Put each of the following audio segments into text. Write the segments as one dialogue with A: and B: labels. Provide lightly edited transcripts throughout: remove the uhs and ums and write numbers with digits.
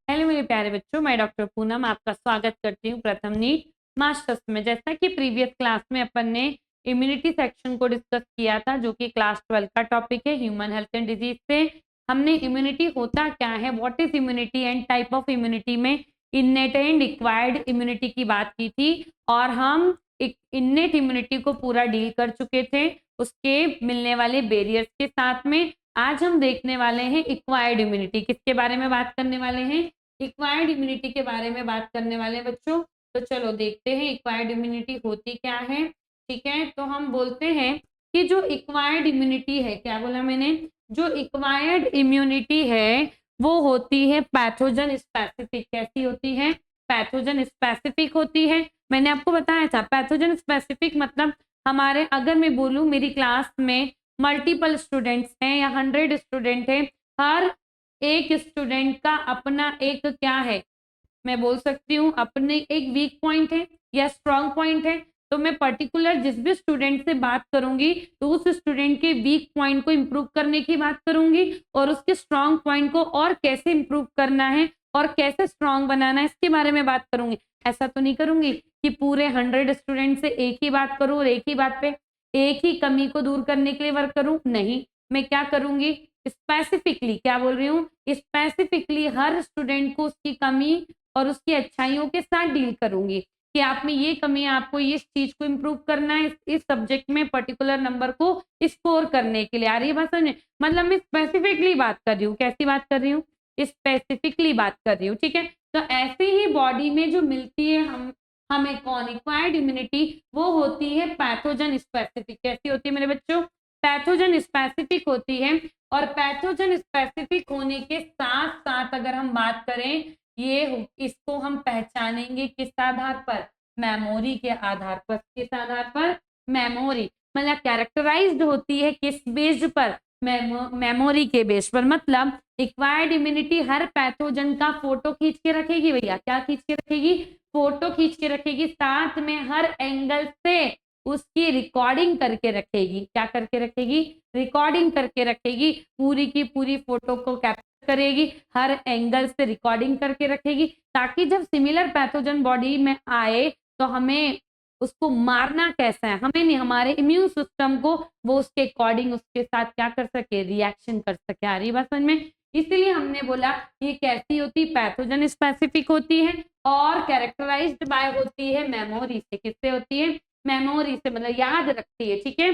A: Hello मेरे प्यारे बच्चों, मैं डॉक्टर पूनम आपका स्वागत करती हूँ प्रथम नीट मास्टर्स में। जैसा कि प्रीवियस क्लास में अपन ने इम्यूनिटी सेक्शन को डिस्कस किया था, जो कि क्लास 12 का टॉपिक है ह्यूमन हेल्थ एंड डिजीज से हमने इम्यूनिटी होता क्या है, what is immunity and type of immunity में इन्नेट एंड एक्वायर्ड इम्यूनिटी की बात की थी। और हम इन्नेट इम्यूनिटी को पूरा डील कर चुके थे उसके मिलने वाले बैरियर्स के साथ में। आज हम देखने वाले हैं एक्वायर्ड इम्यूनिटी। किसके बारे में बात करने वाले हैं? एक्वायर्ड इम्यूनिटी के बारे में बात करने वाले बच्चों। तो चलो देखते हैं एक्वायर्ड इम्यूनिटी होती क्या है। ठीक है, तो हम बोलते हैं कि जो एक्वायर्ड इम्यूनिटी है, क्या बोला मैंने, जो एक्वायर्ड इम्यूनिटी है वो होती है पैथोजन स्पेसिफिक। कैसी होती है? पैथोजन स्पेसिफिक होती है। मैंने आपको बताया था पैथोजन स्पेसिफिक मतलब हमारे, अगर मैं बोलूं मेरी क्लास में मल्टीपल स्टूडेंट्स हैं या 100 स्टूडेंट हैं, हर एक स्टूडेंट का अपना एक क्या है, मैं बोल सकती हूँ अपने एक वीक पॉइंट है या स्ट्रॉन्ग पॉइंट है। तो मैं पर्टिकुलर जिस भी स्टूडेंट से बात करूंगी तो उस स्टूडेंट के वीक पॉइंट को इंप्रूव करने की बात करूंगी और उसके स्ट्रॉन्ग पॉइंट को और कैसे इंप्रूव करना है और कैसे स्ट्रॉन्ग बनाना है इसके बारे में बात करूंगी। ऐसा तो नहीं करूंगी कि पूरे 100 स्टूडेंट से एक ही बात करूं और एक ही बात पे एक ही कमी को दूर करने के लिए वर्क करूं। नहीं, मैं क्या करूंगी, स्पेसिफिकली, क्या बोल रही हूँ, स्पेसिफिकली हर स्टूडेंट को उसकी कमी और उसकी अच्छाइयों के साथ डील करूंगी कि आप में ये कमी है, आपको इस चीज को इंप्रूव करना है, इस सब्जेक्ट में पर्टिकुलर नंबर को स्कोर करने के लिए। आ रही है बात समझ? मतलब मैं स्पेसिफिकली बात कर रही हूँ। कैसी बात कर रही हूँ? स्पेसिफिकली बात कर रही हूँ। ठीक है, तो ऐसे ही बॉडी में जो मिलती है हमें कौन, एक्वायर्ड इम्यूनिटी, वो होती है पैथोजन स्पेसिफिक। कैसी होती है मेरे बच्चों? पैथोजन स्पेसिफिक होती है। और पैथोजन स्पेसिफिक होने के साथ साथ अगर हम बात करें, ये इसको हम पहचानेंगे किस आधार पर? मेमोरी के आधार पर। किस आधार पर? मेमोरी। मतलब कैरेक्टराइज्ड होती है किस बेस्ड पर? मेमोरी के बेस पर। मतलब एक्वायर्ड इम्यूनिटी हर पैथोजन का फोटो खींच के रखेगी। भैया क्या खींच के रखेगी? फोटो खींच के रखेगी, साथ में हर एंगल से उसकी रिकॉर्डिंग करके रखेगी। क्या करके रखेगी? रिकॉर्डिंग करके रखेगी। पूरी की पूरी फोटो को कैप्चर करेगी, हर एंगल से रिकॉर्डिंग करके रखेगी, ताकि जब सिमिलर पैथोजन बॉडी में आए तो हमें उसको मारना कैसा है, हमें नहीं, हमारे इम्यून सिस्टम को वो उसके अकॉर्डिंग उसके साथ क्या कर सके, रिएक्शन कर सके। आ रही बात समझ में? इसलिए हमने बोला ये कैसी होती, पैथोजन स्पेसिफिक होती है और कैरेक्टराइज्ड बाय होती है मेमोरी से। किससे होती है? मेमोरी से, मतलब याद रखती है। ठीक है,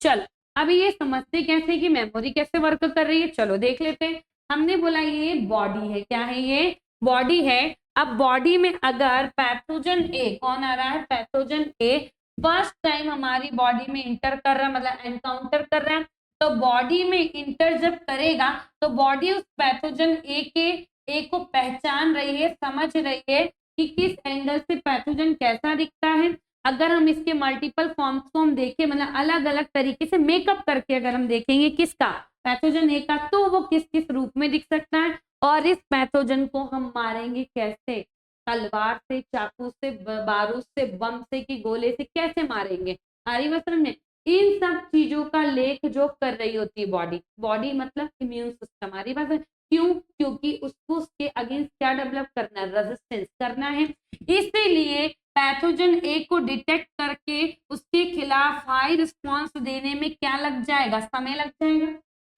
A: चल अभी ये समझते कैसे कि मेमोरी कैसे वर्क कर रही है, चलो देख लेते हैं। हमने बोला ये बॉडी है। क्या है? ये बॉडी है। अब बॉडी में अगर पैथोजन ए, कौन आ रहा है? पैथोजन ए फर्स्ट टाइम हमारी बॉडी में इंटर कर रहा है, मतलब एनकाउंटर कर रहा है, तो बॉडी में इंटर जब करेगा तो बॉडी उस पैथोजन ए को पहचान रही है, समझ रही है कि किस एंगल से पैथोजन कैसा दिखता है। अगर हम इसके मल्टीपल फॉर्म्स को हम देखें, मतलब अलग अलग तरीके से मेकअप करके अगर हम देखेंगे किसका, पैथोजन ए का, तो वो किस किस रूप में दिख सकता है। और इस पैथोजन को हम मारेंगे कैसे? तलवार से, चाकू से, बारूद से, बम से, कि गोले से, कैसे मारेंगे? आ रही बात समझ में? इन सब चीजों का लेख जो कर रही होती है बॉडी। बॉडी मतलब इम्यून सिस्टम। आ रही बात? क्यों? क्योंकि उसको उसके अगेंस्ट क्या डेवलप करना है? रेजिस्टेंस करना है। इसीलिए पैथोजन ए को डिटेक्ट करके उसके खिलाफ हाई रिस्पॉन्स देने में क्या लग जाएगा? समय लग जाएगा,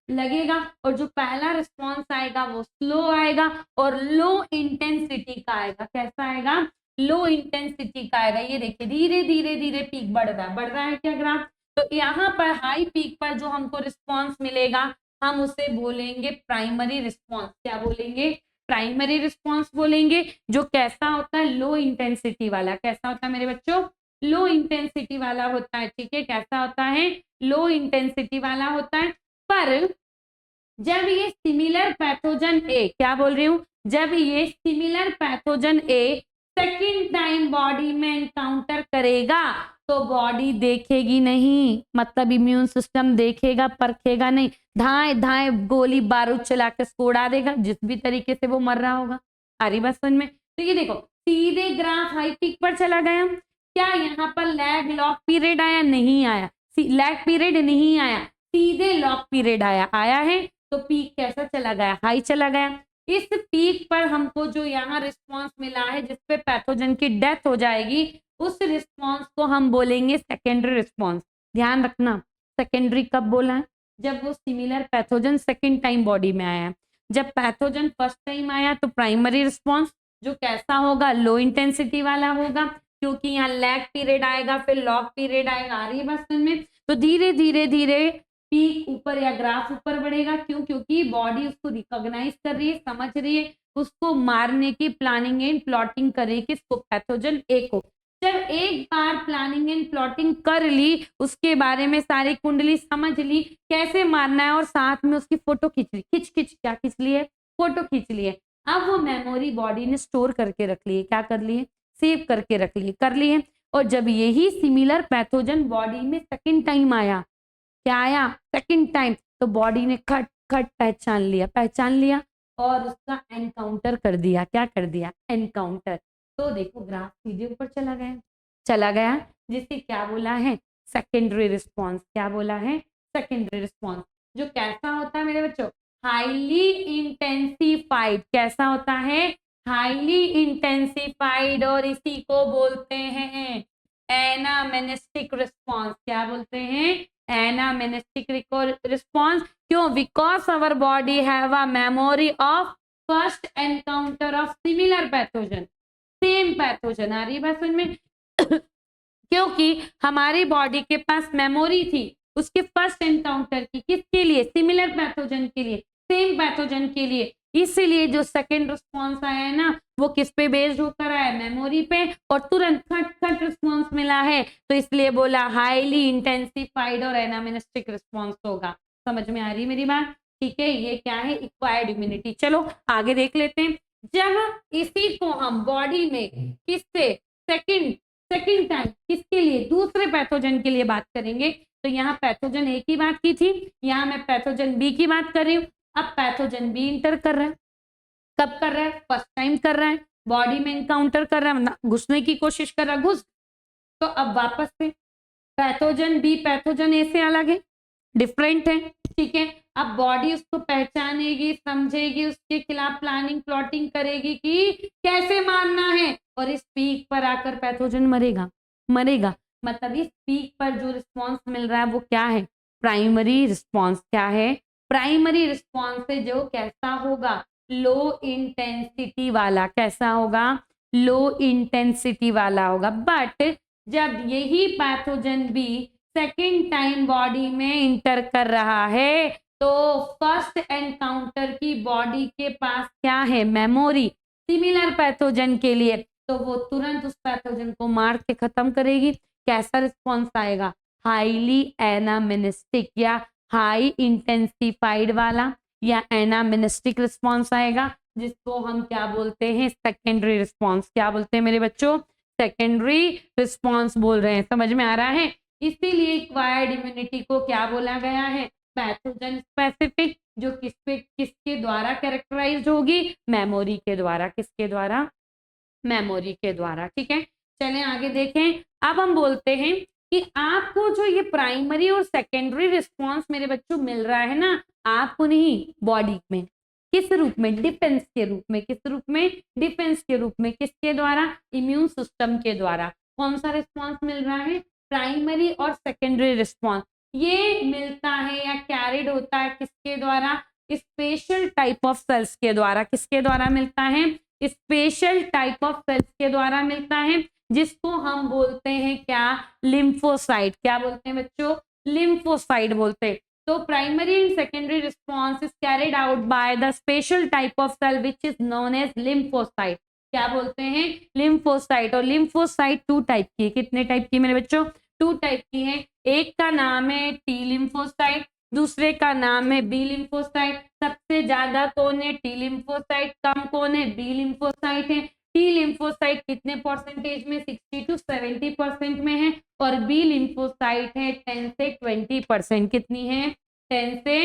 A: लगेगा। और जो पहला रिस्पॉन्स आएगा वो स्लो आएगा और लो इंटेंसिटी का आएगा। कैसा आएगा? लो इंटेंसिटी का आएगा। ये देखिए धीरे धीरे धीरे पीक बढ़ रहा है, बढ़ रहा है क्या ग्राफ? तो यहाँ पर हाई पीक पर जो हमको रिस्पॉन्स मिलेगा हम उसे बोलेंगे प्राइमरी रिस्पॉन्स। क्या बोलेंगे? प्राइमरी रिस्पॉन्स बोलेंगे। जो कैसा होता है? लो इंटेंसिटी वाला। कैसा होता है मेरे बच्चों? लो इंटेंसिटी वाला होता है। ठीक है, कैसा होता है? लो इंटेंसिटी वाला होता है। पर जब ये सिमिलर पैथोजन ए, क्या बोल रही हूं, जब ये सिमिलर पैथोजन ए सेकेंड टाइम बॉडी में एनकाउंटर करेगा तो बॉडी देखेगी नहीं, मतलब इम्यून सिस्टम देखेगा परखेगा नहीं, धाए धाए गोली बारूद चला के उसको उड़ा देगा जिस भी तरीके से वो मर रहा होगा। आ रही बात समझ में? तो ये देखो सीधे ग्राफ हाई पीक पर चला गया। क्या यहाँ पर लैग लॉग पीरियड आया? नहीं आया। लैग पीरियड नहीं आया, सीधे लॉग पीरियड आया। आया है तो पीक कैसा चला गया? हाई चला गया। इस पीक पर हमको जो यहाँ रिस्पॉन्स मिला है जिसपे पैथोजन की डेथ हो जाएगी, उस रिस्पॉन्स को हम बोलेंगे सेकेंडरी रिस्पॉन्स। ध्यान रखना, सेकेंडरी कब बोला है? जब वो similar pathogen second time body में आया। जब पैथोजन फर्स्ट टाइम आया तो प्राइमरी रिस्पॉन्स जो कैसा होगा, लो इंटेंसिटी वाला होगा, क्योंकि यहाँ लैग पीरियड आएगा, फिर लॉग पीरियड आएगा। आ रही है बात समझ में? तो धीरे धीरे धीरे पीक ऊपर या ग्राफ ऊपर बढ़ेगा। क्यों? क्योंकि बॉडी उसको रिकॉग्नाइज कर रही है, समझ रही है, उसको मारने की प्लानिंग एंड प्लॉटिंग कर रही है, किसको? पैथोजन ए को। जब एक बार प्लानिंग एंड प्लॉटिंग कर ली, उसके बारे में सारी कुंडली समझ ली, कैसे मारना है, और साथ में उसकी फोटो खींच ली, क्या खींच ली है? फोटो खींच ली है। अब वो मेमोरी बॉडी ने स्टोर करके रख ली है। क्या कर लिए? सेव करके रख लिए, कर लिए। और जब यही सिमिलर पैथोजन बॉडी में सेकेंड टाइम आया, क्या आया? सेकेंड टाइम, तो बॉडी ने खट खट पहचान लिया और उसका एनकाउंटर कर दिया। क्या कर दिया? एनकाउंटर। तो देखो ग्राफ सीधे ऊपर चला गया, जिसे क्या बोला है? Secondary response. क्या बोला है? Secondary response. जो कैसा होता है मेरे बच्चों? Highly intensified. कैसा होता है? हाईली इंटेंसिफाइड, और इसी को बोलते हैं एनामेनेस्टिक रिस्पॉन्स। क्या बोलते हैं? Anamnestic response. क्यों? Because our body have a memory of first encounter of similar pathogen, same pathogen. आ रही बात समझ में? क्योंकि हमारी बॉडी के पास मेमोरी थी उसके फर्स्ट एनकाउंटर की, किसके लिए? सिमिलर पैथोजन के लिए, सेम पैथोजन के लिए। इसीलिए जो सेकेंड रिस्पॉन्स आया है ना, वो किस पे बेस्ड होकर आया? मेमोरी पे, और तुरंत खट खट रिस्पॉन्स मिला है, तो इसलिए बोला हाईली इंटेंसिफाइड और एनामेनेस्टिक रिस्पॉन्स होगा। समझ में आ रही मेरी बात? ठीक है, ये क्या है? Acquired immunity. चलो आगे देख लेते हैं। जब इसी को हम बॉडी में किससे सेकंड टाइम किसके लिए? दूसरे पैथोजन के लिए बात करेंगे। तो यहाँ पैथोजन ए की बात की थी, यहाँ मैं पैथोजन बी की बात कर रही हूँ। अब पैथोजन बी इंटर कर रहा है। कब कर रहा है? फर्स्ट टाइम कर रहा है, बॉडी में एनकाउंटर कर रहा है, घुसने की कोशिश कर रहा है, घुस। तो अब वापस से पैथोजन बी पैथोजन ए से अलग है, डिफरेंट है। ठीक है, अब बॉडी उसको पहचानेगी, समझेगी, उसके खिलाफ प्लानिंग प्लॉटिंग करेगी कि कैसे मारना है, और इस पीक पर आकर पैथोजन मरेगा। मतलब इस पीक पर जो रिस्पॉन्स मिल रहा है वो क्या है? Primary response. क्या है? प्राइमरी रिस्पॉन्स है, जो कैसा होगा? लो इंटेंसिटी वाला। कैसा होगा? लो इंटेंसिटी वाला होगा। बट जब यही पैथोजन भी सेकेंड टाइम बॉडी में इंटर कर रहा है, तो फर्स्ट एनकाउंटर की बॉडी के पास क्या है? मेमोरी, सिमिलर पैथोजन के लिए, तो वो तुरंत उस पैथोजन को मार के खत्म करेगी। कैसा रिस्पॉन्स आएगा? हाईली एनामेनेस्टिक या हाई इंटेंसिफाइड वाला, या एनामेनेस्टिक रिस्पॉन्स आएगा, जिसको हम क्या बोलते हैं? Secondary response. क्या बोलते हैं मेरे बच्चों? सेकेंडरी रिस्पॉन्स बोल रहे हैं। समझ में आ रहा है? इसीलिए एक्वायर्ड इम्यूनिटी को क्या बोला गया है? पैथोजन स्पेसिफिक, जो किसके द्वारा कैरेक्टराइज्ड होगी? मेमोरी के द्वारा। किसके द्वारा? मेमोरी के द्वारा। ठीक है, चलें आगे देखें। अब हम बोलते हैं कि आपको जो ये प्राइमरी और सेकेंडरी रिस्पॉन्स मेरे बच्चों मिल रहा है ना, आपको नहीं, बॉडी में, किस रूप में? डिफेंस के रूप में। किस रूप में? डिफेंस के रूप में। किसके द्वारा? इम्यून सिस्टम के द्वारा। कौन सा रिस्पॉन्स मिल रहा है? प्राइमरी और सेकेंडरी रिस्पॉन्स। ये मिलता है या कैरिड होता है किसके द्वारा? स्पेशल टाइप ऑफ सेल्स के द्वारा। किसके द्वारा मिलता है? स्पेशल टाइप ऑफ सेल्स के द्वारा मिलता है, जिसको हम बोलते हैं क्या? लिम्फोसाइट। क्या बोलते हैं बच्चों? लिम्फोसाइट बोलते हैं। तो primary and secondary response is carried out by the special type of cell which is known as lymphocyte. क्या बोलते हैं? लिम्फोसाइट। और लिम्फोसाइट टू टाइप की है। कितने टाइप की मेरे बच्चों? टू टाइप की है। एक का नाम है टी लिम्फोसाइट, दूसरे का नाम है बी लिम्फोसाइट। सबसे ज्यादा कौन है? T lymphocyte. कम कौन है? बी लिम्फोसाइट है। टी लिम्फोसाइट कितने परसेंटेज में? 60 to 70% में है, और बी लिम्फोसाइट है 10 से 20%। कितनी है? 10 से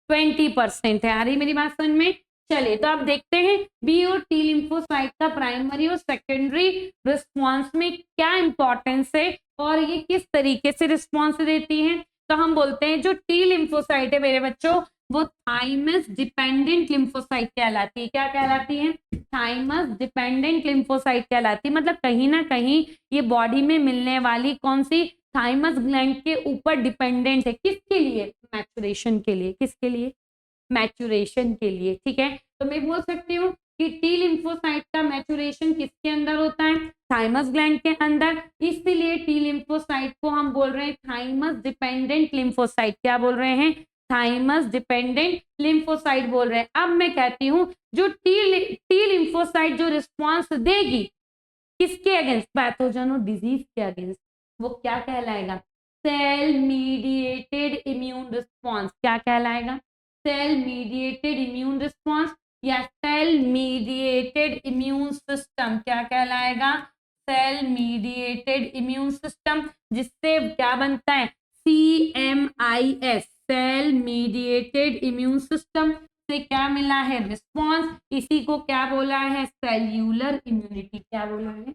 A: 20% है। आ रही मेरी बात समझ में? चलिए, तो आप देखते हैं बी और टी लिम्फोसाइट का प्राइमरी और सेकेंडरी रिस्पॉन्स में क्या इंपॉर्टेंस है, और ये किस तरीके से रिस्पॉन्स देती हैं। तो हम बोलते हैं जो टी लिम्फोसाइट है मेरे बच्चों, वो थाइमस डिपेंडेंट लिम्फोसाइट कहलाती है। क्या कहलाती है? थाइमस डिपेंडेंट लिम्फोसाइट कहलाती है। मतलब कहीं ना कहीं ये बॉडी में मिलने वाली कौन सी, थाइमस ग्लैंड के ऊपर डिपेंडेंट है। किसके लिए? मैचुरेशन के लिए। किसके लिए? मैचुरेशन के लिए। ठीक है, तो मैं बोल सकती हूँ कि टी लिम्फोसाइट का मैचुरेशन किसके अंदर होता है? थाइमस ग्लैंड के अंदर। इसलिए टी लिम्फोसाइट को हम बोल रहे हैं थाइमस डिपेंडेंट लिम्फोसाइट। क्या बोल रहे हैं? थाइमस डिपेंडेंट लिम्फोसाइट बोल रहे हैं। अब मैं कहती हूँ जो टी लिम्फोसाइट जो रिस्पॉन्स देगी किसके अगेंस्ट? पैथोजन और डिजीज के अगेंस्ट, वो क्या कहलाएगा? Cell mediated immune response. क्या कहलाएगा? सेल मीडिएटेड इम्यून रिस्पॉन्स या सेल मीडिएटेड इम्यून सिस्टम। क्या कहलाएगा? सेल मीडिएटेड इम्यून सिस्टम, जिससे क्या बनता है? CMIS, cell mediated immune system से क्या मिला है? रिस्पॉन्स। इसी को क्या बोला है? Cellular immunity. क्या बोला है?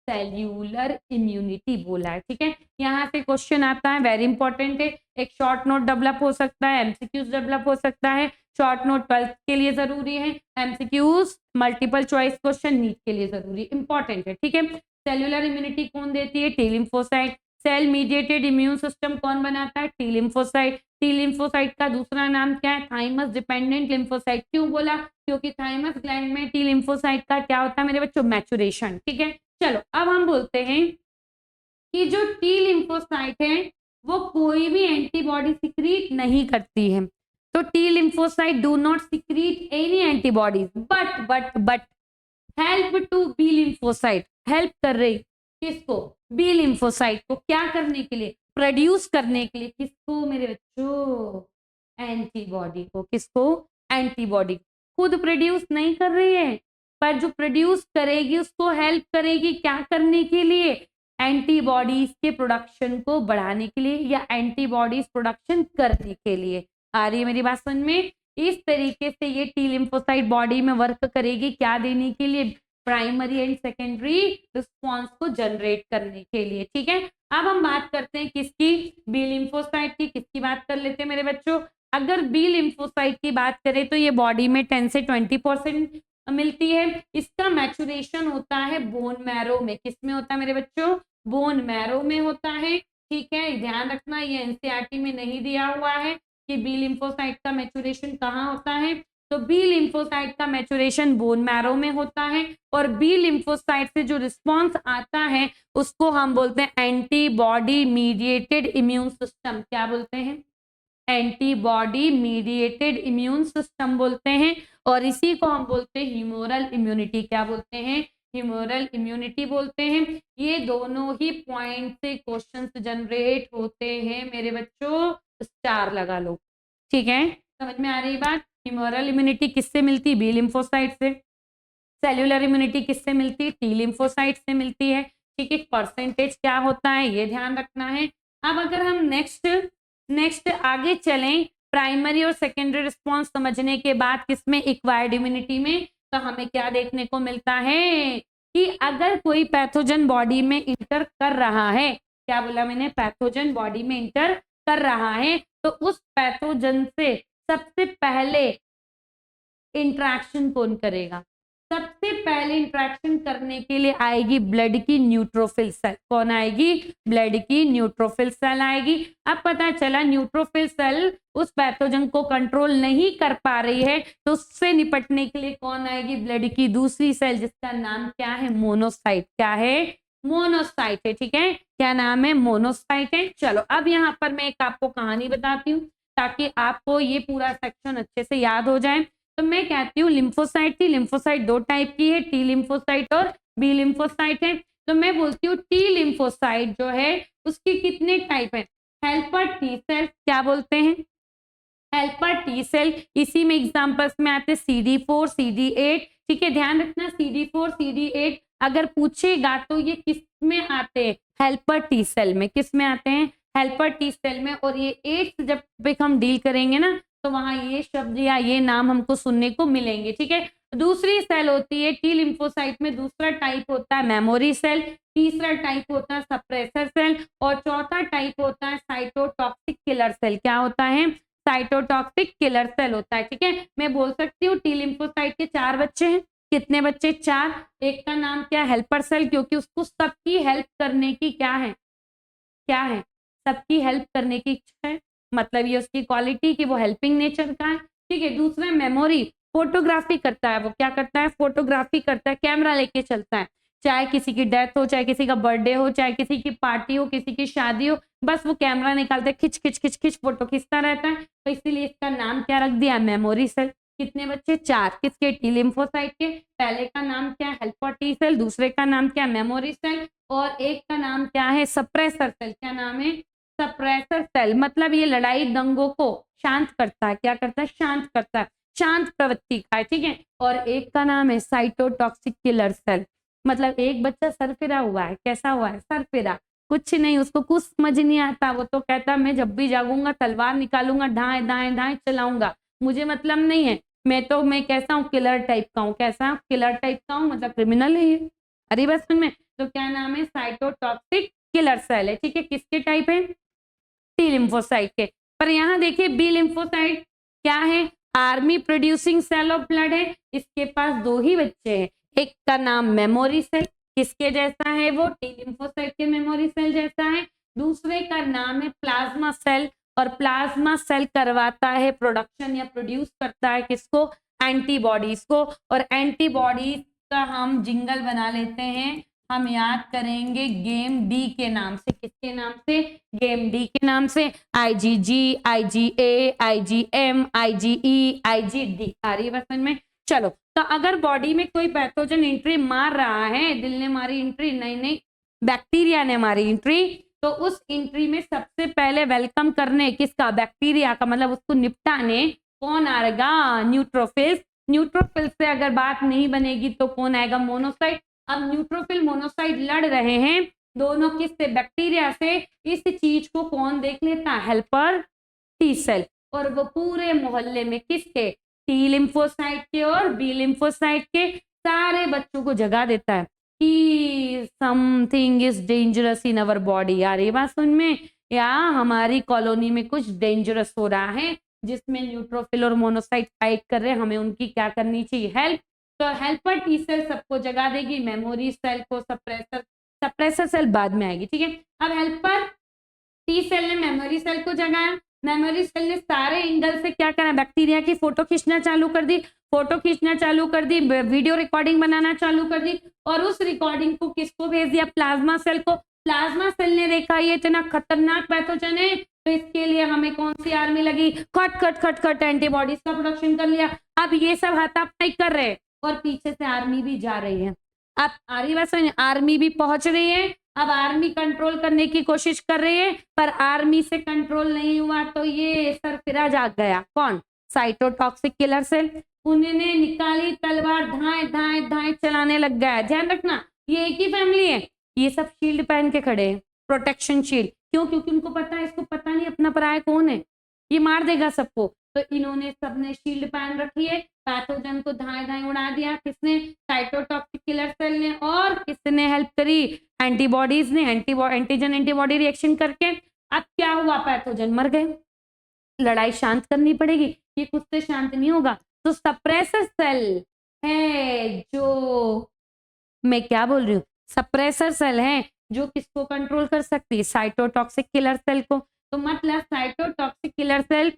A: सेल्यूलर इम्यूनिटी बोला है। ठीक है, यहाँ से क्वेश्चन आता है, वेरी इंपॉर्टेंट है। एक शॉर्ट नोट डेवलप हो सकता है, एमसीक्यूज डेवलप हो सकता है। शॉर्ट नोट 12th के लिए जरूरी है, MCQs multiple choice question NEET के लिए जरूरी, इंपॉर्टेंट है। ठीक है, सेल्यूलर इम्यूनिटी कौन देती है? T lymphocyte. Cell mediated immune system कौन बनाता है? T lymphocyte. टी लिम्फोसाइट का दूसरा नाम क्या है? Thymus dependent lymphocyte. क्यों बोला? क्योंकि थाइमस ग्लैंड में टी लिम्फोसाइट का क्या होता है मेरे बच्चों? मैचुरेशन। ठीक है, चलो अब हम बोलते हैं कि जो टी लिम्फोसाइट है वो कोई भी एंटीबॉडी सिक्रीट नहीं करती है। तो T lymphocyte do not secrete any antibodies, but help to B lymphocyte. Help कर रही किसको? बी लिम्फोसाइट को। क्या करने के लिए? प्रोड्यूस करने के लिए। किसको मेरे बच्चों? एंटीबॉडी को। किसको? एंटीबॉडी। खुद प्रोड्यूस नहीं कर रही है, पर जो प्रोड्यूस करेगी उसको हेल्प करेगी। क्या करने के लिए? एंटीबॉडीज के प्रोडक्शन को बढ़ाने के लिए या एंटीबॉडीज प्रोडक्शन करने के लिए। आ रही है मेरी बात समझ में? इस तरीके से ये टी लिम्फोसाइट बॉडी में वर्क करेगी। क्या देने के लिए? प्राइमरी एंड सेकेंडरी रिस्पॉन्स को जनरेट करने के लिए। ठीक है, अब हम बात करते हैं किसकी? बी लिम्फोसाइट की। किसकी बात कर लेते हैं मेरे बच्चों? अगर बी लिम्फोसाइट की बात करें तो ये बॉडी में 10 से 20% मिलती है। इसका मैचुरेशन होता है बोन मैरो में। किसमें होता है मेरे बच्चों? बोन मैरो में होता है। ठीक है, ध्यान रखना, ये एनसीईआरटी में नहीं दिया हुआ है कि बी लिम्फोसाइट का मैचुरेशन कहाँ होता है। तो बी लिम्फोसाइट का मैचुरेशन बोन मैरो में होता है और बी लिम्फोसाइट से जो रिस्पॉन्स आता है उसको हम बोलते हैं एंटीबॉडी मीडिएटेड इम्यून सिस्टम। क्या बोलते हैं? एंटीबॉडी मीडिएटेड इम्यून सिस्टम बोलते हैं। और इसी को हम बोलते हैं ह्यूमोरल इम्यूनिटी। क्या बोलते हैं? ह्यूमोरल इम्यूनिटी बोलते हैं। ये दोनों ही पॉइंट से क्वेश्चंस जनरेट होते हैं मेरे बच्चों। स्टार लगा लो। ठीक है, समझ में आ रही बात? ह्यूमोरल इम्यूनिटी किससे मिलती? बी लिम्फोसाइट से। सेल्यूलर इम्यूनिटी किससे मिलती है? टी लिम्फोसाइट से मिलती है। ठीक है, परसेंटेज क्या होता है ये ध्यान रखना है। अब अगर हम नेक्स्ट आगे चलें, प्राइमरी और सेकेंडरी रिस्पॉन्स समझने के बाद किसमें? एक्वायर्ड इम्यूनिटी में। तो हमें क्या देखने को मिलता है कि अगर कोई पैथोजन बॉडी में इंटर कर रहा है, क्या बोला मैंने? पैथोजन बॉडी में इंटर कर रहा है, तो उस पैथोजन से सबसे पहले इंट्रैक्शन कौन करेगा? सबसे पहले इंट्रैक्शन करने के लिए आएगी ब्लड की न्यूट्रोफिल सेल। कौन आएगी? ब्लड की न्यूट्रोफिल सेल आएगी। अब पता चला न्यूट्रोफिल सेल उस पैथोजन को कंट्रोल नहीं कर पा रही है, तो उससे निपटने के लिए कौन आएगी? ब्लड की दूसरी सेल, जिसका नाम क्या है? मोनोसाइट। क्या है? मोनोसाइट है। ठीक है, क्या नाम है? मोनोसाइट है। चलो अब यहाँ पर मैं एक आपको कहानी बताती हूँ ताकि आपको ये पूरा सेक्शन अच्छे से याद हो जाए। तो मैं कहती हूँ लिम्फोसाइट थी। लिम्फोसाइट दो टाइप की है, टी लिम्फोसाइट और बी लिम्फोसाइट है। तो मैं बोलती हूँ टी लिम्फोसाइट जो है उसकी कितने टाइप है? Helper T cell. क्या बोलते हैं? Helper T cell. इसी में एग्जांपल्स में आते हैं CD4, CD8। ठीक है, ध्यान रखना CD4, CD8 अगर पूछेगा तो ये किस में आते हैं? हेल्पर टी सेल में। किस में आते हैं? हेल्पर टी सेल में। और ये 8 जब हम डील करेंगे ना तो वहां ये शब्द या ये नाम हमको सुनने को मिलेंगे। ठीक है, दूसरी सेल होती है टी लिम्फोसाइट में, दूसरा टाइप होता है मेमोरी सेल, तीसरा टाइप होता है सप्रेसर सेल और चौथा टाइप होता है साइटोटॉक्सिक किलर सेल। क्या होता है? साइटोटॉक्सिक किलर सेल होता है। ठीक है, मैं बोल सकती हूँ टी लिम्फोसाइट के 4 बच्चे हैं। कितने बच्चे? 4। एक का नाम क्या? हेल्पर सेल, क्योंकि उसको सबकी हेल्प करने की क्या है, क्या है, सबकी हेल्प करने की इच्छा है, मतलब ये उसकी क्वालिटी कि वो हेल्पिंग नेचर का है। ठीक है, दूसरा मेमोरी, फोटोग्राफी करता है। वो क्या करता है? फोटोग्राफी करता है, कैमरा लेके चलता है, चाहे किसी की डेथ हो, चाहे किसी का बर्थडे हो, चाहे किसी की पार्टी हो, किसी की शादी हो, बस वो कैमरा निकालते खिंच खिंच खिंच खिंच फोटो खींचता रहता है। तो इसीलिए इसका नाम क्या रख दिया? Memory cell. कितने बच्चे? 4। किसके? टी लिम्फोसाइट के। पहले का नाम क्या? Helper T cell. दूसरे का नाम क्या? Memory cell. और एक का नाम क्या है? Suppressor cell. क्या नाम है? Suppressor cell. मतलब ये लड़ाई दंगों को शांत करता है। क्या करता है? शांत करता है, शांत प्रवृत्ति का है। ठीक है, और एक का नाम है साइटोटॉक्सिक किलर सेल। मतलब एक बच्चा सरफिरा हुआ है। कैसा हुआ है? सरफिरा, कुछ नहीं, उसको कुछ समझ नहीं आता। वो तो कहता मैं जब भी जागूंगा तलवार निकालूंगा, दाएं दाएं दाएं चलाऊंगा, मुझे मतलब नहीं है। मैं कैसा हूँ? किलर टाइप का हूँ। कैसा? किलर टाइप का हूँ, मतलब क्रिमिनल है ये। अरे बस में तो क्या नाम है? साइटोटॉक्सिक किलर सेल है। ठीक है, किसके टाइप है? टी लिम्फोसाइट के। पर यहाँ देखिए बी लिम्फोसाइट क्या है? Army producing cell of blood है। इसके पास 2 ही बच्चे हैं। एक का नाम मेमोरी सेल, किसके जैसा है वो? टी लिम्फोसाइट के मेमोरी सेल जैसा है। दूसरे का नाम है प्लाज्मा सेल, और प्लाज्मा सेल करवाता है प्रोडक्शन या प्रोड्यूस करता है किसको? एंटीबॉडीज को। और एंटीबॉडीज का हम जिंगल बना लेते हैं, हम याद करेंगे गेम डी के नाम से। किसके नाम से? गेम डी के नाम से। IgG, IgA, IgM, IgE, IgD। आ रही है बस समझ में? चलो, तो अगर बॉडी में कोई पैथोजन एंट्री मार रहा है, दिल ने मारी एंट्री नहीं, बैक्टीरिया ने मारी एंट्री, तो उस एंट्री में सबसे पहले वेलकम करने किसका? बैक्टीरिया का। मतलब उसको निपटाने कौन आएगा? न्यूट्रोफिल्स। न्यूट्रोफिल से अगर बात नहीं बनेगी तो कौन आएगा? मोनोसाइट। अब न्यूट्रोफिल मोनोसाइट लड़ रहे हैं दोनों किससे? बैक्टीरिया से। इस चीज को कौन देख लेता? Helper T cell. और वो पूरे मोहल्ले में किसके? टी लिम्फोसाइट के और बी लिम्फोसाइट के सारे बच्चों को जगा देता है कि something is dangerous in our body. यार ये बात सुन में, या हमारी कॉलोनी में कुछ डेंजरस हो रहा है, जिसमें न्यूट्रोफिल और मोनोसाइट फाइट कर रहे हैं, हमें उनकी क्या करनी चाहिए? हेल्प। तो हेल्पर टी सेल सबको जगा देगी, मेमोरी सेल को सप्रेसर सेल बाद में आएगी। ठीक है, अब हेल्पर टी सेल ने मेमोरी सेल को जगाया, मेमोरी सेल ने सारे एंगल से क्या करा? बैक्टीरिया की फोटो खींचना चालू कर दी, वीडियो रिकॉर्डिंग बनाना चालू कर दी, और उस रिकॉर्डिंग को किसको भेज दिया? प्लाज्मा सेल को। प्लाज्मा सेल ने देखा ये इतना खतरनाक पैथोजन है, तो इसके लिए हमें कौन सी आर्मी लगी? खट खट खट खट एंटीबॉडीज का प्रोडक्शन कर लिया। अब ये सब हाथापाई कर रहे हैं और पीछे से आर्मी भी जा रही है। अब आर्मी भी पहुंच रही है। अब आर्मी कंट्रोल करने की कोशिश कर रही है, पर आर्मी से कंट्रोल नहीं हुआ, तो ये सरफिरा जाग गया। कौन? Cytotoxic killer cell. उन्होंने निकाली तलवार, धाए धाए धाए चलाने लग गया। ध्यान रखना, ये एक ही फैमिली है। ये सब शील्ड पहन के खड़े हैं, प्रोटेक्शन शील्ड। क्यों? क्योंकि उनको पता है, इसको पता नहीं अपना पराया कौन है, ये मार देगा सबको। तो इन्होंने सबने शील्ड पहन रखी है, पैथोजन को धाए धाए उड़ा दिया। किसने? साइटोटॉक्सिक किलर सेल ने। और किसने हेल्प करी? एंटीबॉडीज ने। एंटीजन एंटीबॉडी रिएक्शन करके अब क्या हुआ? पैथोजन मर गए। लड़ाई शांत करनी पड़ेगी, ये खुद से शांत नहीं होगा। तो सप्रेसर सेल है जो, मैं क्या बोल रही हूँ, सप्रेसर सेल है जो किसको कंट्रोल कर सकती है? साइटोटॉक्सिक किलर सेल को। तो मतलब साइटोटॉक्सिक किलर सेल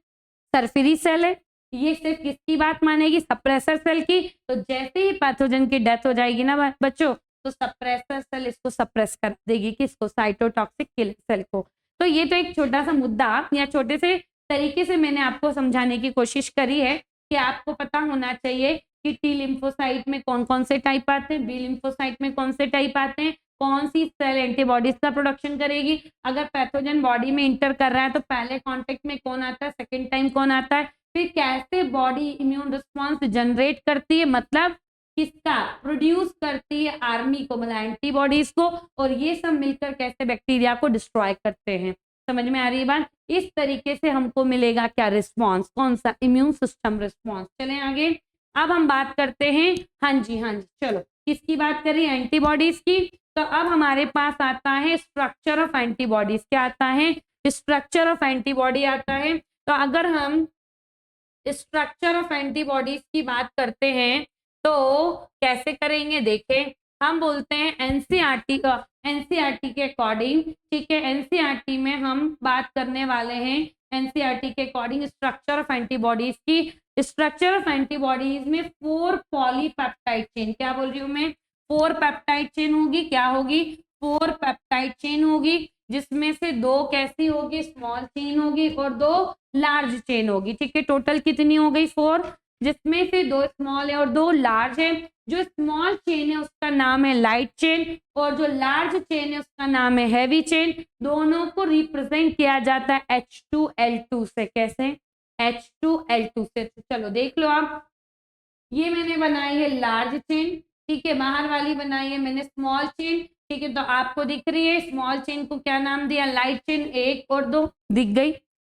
A: सरफिरी सेल है। ये सिर्फ किसकी बात मानेगी? सप्रेसर सेल की। तो जैसे ही पैथोजन की डेथ हो जाएगी ना बच्चों, तो सप्रेसर सेल इसको सप्रेस कर देगी। किसको? साइटोटॉक्सिक किलर सेल को। तो ये तो एक छोटा सा मुद्दा या छोटे से तरीके से मैंने आपको समझाने की कोशिश करी है कि आपको पता होना चाहिए कि टी लिम्फोसाइट में कौन कौन से टाइप आते हैं, बी लिम्फोसाइट में कौन से टाइप आते हैं, कौन सी सेल एंटीबॉडीज का प्रोडक्शन करेगी। अगर पैथोजन बॉडी में इंटर कर रहा है तो पहले कांटेक्ट में कौन आता है, सेकंड टाइम कौन आता है, फिर कैसे बॉडी इम्यून रिस्पॉन्स जनरेट करती है, मतलब किसका? प्रोड्यूस करती है आर्मी को, मतलब एंटीबॉडीज को, और ये सब मिलकर कैसे बैक्टीरिया को डिस्ट्रॉय करते हैं। समझ में आ रही है बात? इस तरीके से हमको मिलेगा क्या? रिस्पॉन्स। कौन सा? Immune system response. चलें आगे। अब हम बात करते हैं, हाँ जी चलो, किसकी बात करें? एंटीबॉडीज की। तो अब हमारे पास आता है स्ट्रक्चर ऑफ एंटीबॉडीज। क्या आता है? स्ट्रक्चर ऑफ एंटीबॉडी आता है। तो अगर हम स्ट्रक्चर ऑफ एंटीबॉडीज की बात करते हैं तो कैसे करेंगे, देखें हम बोलते हैं एनसीईआरटी के अकॉर्डिंग, ठीक है, एनसीईआरटी में हम बात करने वाले हैं एनसीईआरटी के अकॉर्डिंग स्ट्रक्चर ऑफ एंटीबॉडीज की। स्ट्रक्चर ऑफ एंटीबॉडीज में 4 पॉलीपेप्टाइड चेन, क्या बोल रही हूँ मैं, 4 पेप्टाइड चेन होगी, क्या होगी, 4 पेप्टाइड चेन होगी, जिसमें से 2 कैसी होगी, स्मॉल चेन होगी और 2 लार्ज चेन होगी, ठीक है। टोटल कितनी हो गई, 4, जिसमें से 2 स्मॉल है और 2 लार्ज है। जो स्मॉल चेन है उसका नाम है लाइट चेन और जो लार्ज चेन है उसका नाम है हैवी चेन। दोनों को रिप्रेजेंट किया जाता है H2L2 से। कैसे, H2L2 से। चलो देख लो आप, ये मैंने बनाई है लार्ज चेन, ठीक है, बाहर वाली बनाई है मैंने स्मॉल चेन, ठीक है। तो आपको दिख रही है स्मॉल चेन को क्या नाम दिया, लाइट चेन, 1 और 2 दिख गई,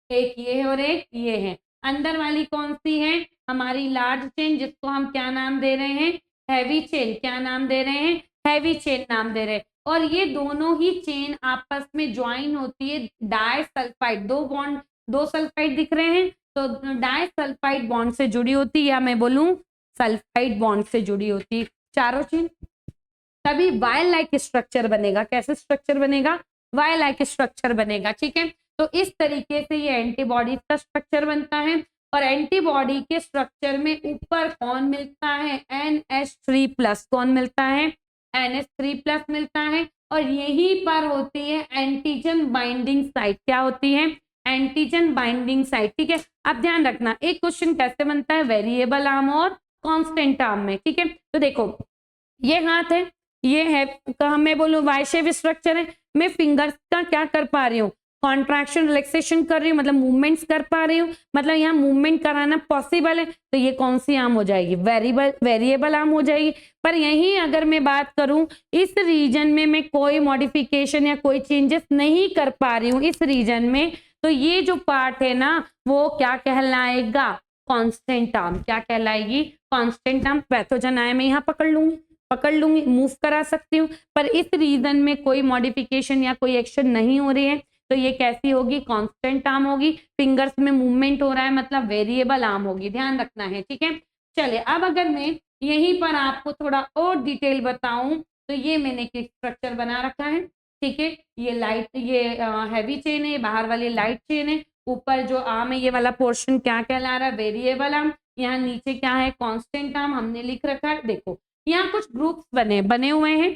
A: एक ये है और एक ये है। अंदर वाली कौन सी है, हमारी लार्ज चेन, जिसको हम क्या नाम दे रहे हैं, हैवी चेन। क्या नाम दे रहे हैं, हैवी चेन नाम दे रहे हैं। और ये दोनों ही चेन आपस में ज्वाइन होती है डाइसल्फाइड, 2 बॉन्ड, 2 सल्फाइड दिख रहे हैं, तो डाइसल्फाइड बॉन्ड से जुड़ी होती है, या मैं बोलूं सल्फाइड बॉन्ड से जुड़ी होती है चारों चेन, तभी वाई लाइक स्ट्रक्चर बनेगा। कैसे स्ट्रक्चर बनेगा, वाई लाइक स्ट्रक्चर बनेगा, ठीक है। तो इस तरीके से ये एंटीबॉडीज का स्ट्रक्चर बनता है। और एंटीबॉडी के स्ट्रक्चर में ऊपर कौन मिलता है, NH3+, कौन मिलता है, NH3+ मिलता है। और यहीं पर होती है एंटीजन बाइंडिंग साइट, क्या होती है, एंटीजन बाइंडिंग साइट, ठीक है। अब ध्यान रखना एक क्वेश्चन कैसे बनता है, वेरिएबल आर्म और कांस्टेंट आर्म में, ठीक है। तो देखो ये हाथ है, ये है, मैं बोलूं वाई शेप स्ट्रक्चर है, मैं फिंगर्स का क्या कर पा रही हूँ, कॉन्ट्रैक्शन रिलैक्सेशन कर रही हूँ, मतलब मूवमेंट्स कर पा रही हूँ, मतलब यहाँ मूवमेंट कराना पॉसिबल है। तो ये कौन सी आर्म हो जाएगी, वेरिएबल आर्म हो जाएगी। पर यहीं अगर मैं बात करूं इस रीजन में मैं कोई मॉडिफिकेशन या कोई चेंजेस नहीं कर पा रही हूँ इस रीजन में, तो ये जो पार्ट है ना वो क्या कहलाएगा, कांस्टेंट आर्म। क्या कहलाएगी, कांस्टेंट आर्म। पैथोजन आया मैं यहाँ पकड़ लूंगी, मूव करा सकती हूँ, पर इस रीजन में कोई मॉडिफिकेशन या कोई एक्शन नहीं हो रही है, तो ये कैसी होगी, कांस्टेंट आर्म होगी। फिंगर्स में मूवमेंट हो रहा है मतलब वेरिएबल आर्म होगी, ध्यान रखना है, ठीक है। चलिए अब अगर मैं यहीं पर आपको थोड़ा और डिटेल बताऊं तो ये मैंने एक स्ट्रक्चर बना रखा है, ठीक है। ये हैवी चेन है, बाहर वाली लाइट चेन है, ऊपर जो आर्म है ये वाला पोर्शन क्या कहला रहा है, वेरिएबल आर्म। यहाँ नीचे क्या है, कांस्टेंट आर्म हमने लिख रखा है। देखो यहाँ कुछ ग्रुप्स बने हुए हैं,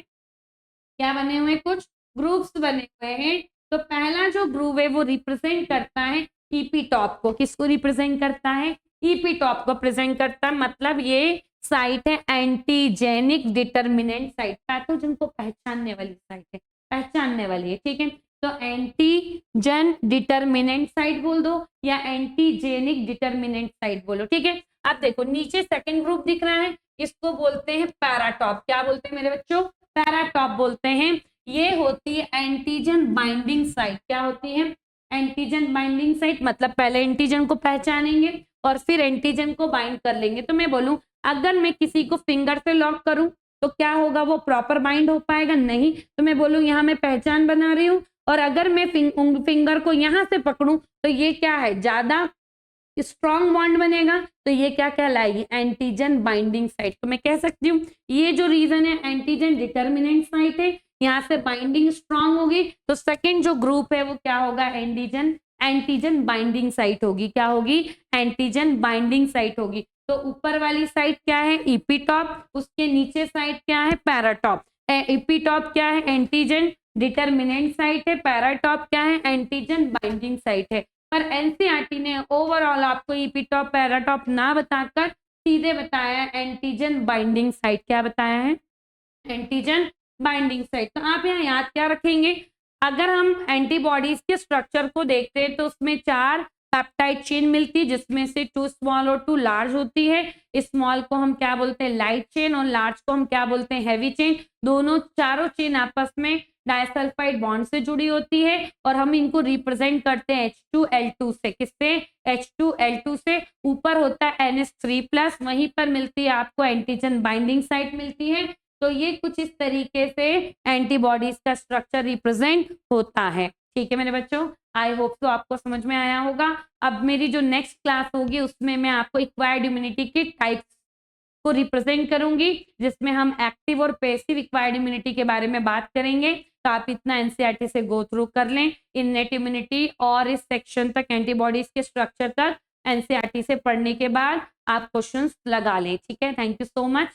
A: क्या बने हुए हैं, कुछ ग्रुप्स बने हुए हैं। तो पहला जो ग्रुप है वो रिप्रेजेंट करता है ईपी टॉप को। किसको रिप्रेजेंट करता है, ईपी टॉप को प्रेजेंट करता है, मतलब ये साइट है एंटीजेनिक डिटर्मिनेंट साइट, पैथोजन को पहचानने वाली साइट है, पहचानने वाली है, ठीक है। तो एंटीजन डिटर्मिनेंट साइट बोल दो या एंटीजेनिक डिटर्मिनेंट साइट बोलो, ठीक है। अब देखो नीचे सेकंड ग्रुप दिख रहा है, इसको बोलते हैं पैराटॉप। क्या बोलते हैं मेरे बच्चों, पैराटॉप बोलते हैं। ये होती है एंटीजन बाइंडिंग साइट। क्या होती है, एंटीजन बाइंडिंग साइट, मतलब पहले एंटीजन को पहचानेंगे और फिर एंटीजन को बाइंड कर लेंगे। तो मैं बोलूं अगर मैं किसी को फिंगर से लॉक करूं तो क्या होगा, वो प्रॉपर बाइंड हो पाएगा, नहीं। तो मैं बोलूं यहाँ मैं पहचान बना रही हूँ, और अगर मैं फिंगर को यहाँ से पकड़ूं तो ये क्या है, ज्यादा स्ट्रॉन्ग बॉन्ड बनेगा, तो ये क्या कहलाएगी, एंटीजन बाइंडिंग साइट। तो मैं कह सकती हूँ ये जो रीजन है एंटीजन डिटर्मिनेंट साइट है, यहाँ से बाइंडिंग स्ट्रॉन्ग होगी, तो सेकंड जो ग्रुप है वो क्या होगा, एंटीजन बाइंडिंग साइट होगी। क्या होगी, एंटीजन बाइंडिंग साइट होगी। तो ऊपर वाली साइट क्या है, इपीटॉप, उसके नीचे साइट क्या है, पैराटॉप। इपीटॉप क्या है, एंटीजन डिटर्मिनेंट साइट है, पैराटॉप क्या है, एंटीजन बाइंडिंग साइट है। पर एनसीईआरटी ने ओवरऑल आपको इपीटॉप पैराटॉप ना बताकर सीधे बताया एंटीजन बाइंडिंग साइट। क्या बताया है, एंटीजन बाइंडिंग साइट। तो आप यहाँ याद क्या रखेंगे, अगर हम एंटीबॉडीज के स्ट्रक्चर को देखते हैं तो उसमें 4 पेप्टाइड चेन मिलती है, जिसमें से 2 स्मॉल और 2 लार्ज होती है। स्मॉल को हम क्या बोलते हैं, लाइट चेन, और लार्ज को हम क्या बोलते हैं, हैवी चेन। दोनों चारों चेन आपस में डाइसल्फाइड बॉन्ड से जुड़ी होती है, और हम इनको रिप्रेजेंट करते हैं H2L2 से। किससे, H2L2 से। ऊपर होता है NH3+, वहीं पर मिलती है आपको एंटीजन बाइंडिंग साइट मिलती है। तो ये कुछ इस तरीके से एंटीबॉडीज का स्ट्रक्चर रिप्रेजेंट होता है, ठीक है मेरे बच्चों, आई होप तो आपको समझ में आया होगा। अब मेरी जो नेक्स्ट क्लास होगी उसमें मैं आपको एक्वायर्ड इम्यूनिटी की टाइप्स को रिप्रेजेंट करूंगी, जिसमें हम एक्टिव और पैसिव एक्वायर्ड इम्यूनिटी के बारे में बात करेंगे। तो आप इतना एनसीईआरटी से गो थ्रू कर लें, इननेट इम्यूनिटी और इस सेक्शन तक एंटीबॉडीज के स्ट्रक्चर तक एनसीईआरटी से पढ़ने के बाद आप क्वेश्चंस लगा लें। ठीक है, थैंक यू सो मच।